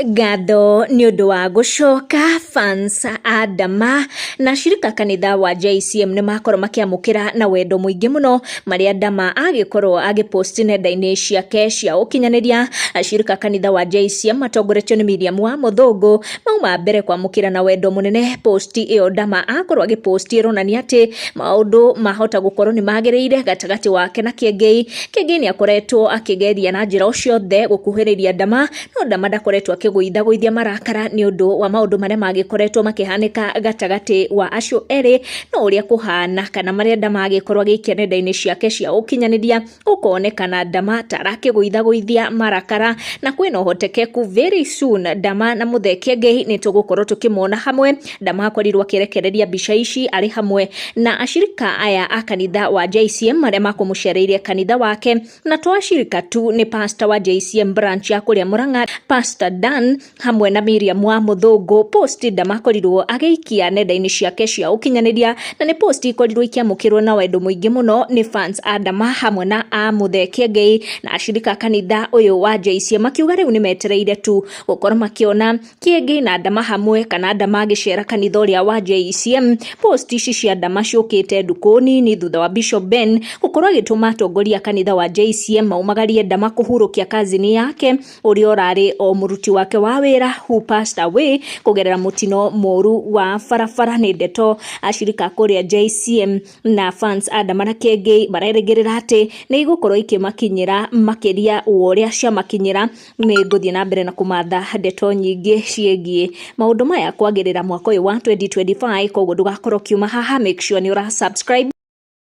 Ngatho nĩ ũndũ wa gũcoka fans a Ndama na shirika kanitha wa JCM nĩ makorwo makĩamũkĩra na wendo mũingĩ mũno marĩa Ndama agĩkorwo agĩpost nenda-inĩ ciake cia ũkinyanĩria. Shirika kanitha wa JCM matongoretio nĩ Miriam wa Mũthũngũ mauma mbere kwamũkĩra na wendo mũnene post ĩyo Ndama akorwo agĩpost ĩronania atĩ maũndũ mahota gũkorwo nĩ magĩrĩire gatagatĩ wake na Kĩengei. Kĩengei nĩ akoretwo akĩgeria na njĩra o ciothe gũkuhĩrĩria Ndama, no Ndama ndakoretwo gũithia marakara nĩ ũndũ wa maũndũ marĩa magĩkoretwo makĩhanĩka gatagatĩ wa acio erĩ, no ũrĩa kũhana kana marĩa Ndama agĩkorwo agĩikia nenda-inĩ ciake cia ũkinyanĩria ũkonekana Ndama tarakĩgũithia marakara, na kwĩna ũhotekeku very soon Ndama na mũthee Kĩengei nĩ tũgũkorwo tũkĩmona hamwe. Ndama akorirwo akĩrekereria mbica ici arĩ hamwe na ashirika aya a kanitha wa JCM arĩa makũmũcereirie kanitha wake, na to ashirika tu, nĩ pastor wa JCM branch ya kũrĩa Mũrang'a, Pastor Dan hamwe na Miriam wa Mũthũngũ. Post Ndama akorirwo agĩikia nenda-inĩ ciake cia ũkinyanĩria, na nĩ post ikorirwo ikiamũkĩrwo na wendo mũingĩ mũno nĩ fans a Ndama hamwe na a mũthee Kĩengei, na ashirika kanitha ũyũ wa JCM makiuga rĩu nĩ metereire tu gũkorwo makĩona Kĩengei na Ndama hamwe, kana Ndama agĩcera kanitha ũrĩa wa JCM. Post ici cia Ndama ciũkĩte ndukũ nini thutha wa Bishop Ben gũkorwo agĩtũma atongoria kanitha wa JCM maumagarie Ndama kũhurũkia kazini yake ũrĩa ũrarĩ o mũruti wake wa wĩra who passed away kugerera mutino moru wa barabara. Nĩ ndeto ashirika kũrĩa JCM na fans a Ndama na Kĩengei marerĩgĩrĩra atĩ nĩ igũkorwo ikĩmakinyĩra makĩria ũrĩa ciamakinyĩra. Nĩ ngũthiĩ na mbere na kũmatha ndeto nyingĩ ciĩgiĩ maũndũ maya kwagĩrĩra mwaka ũyũ wa 2025, koguo ndũgakorwo kiuma haha, make sure nĩ ũra subscribe.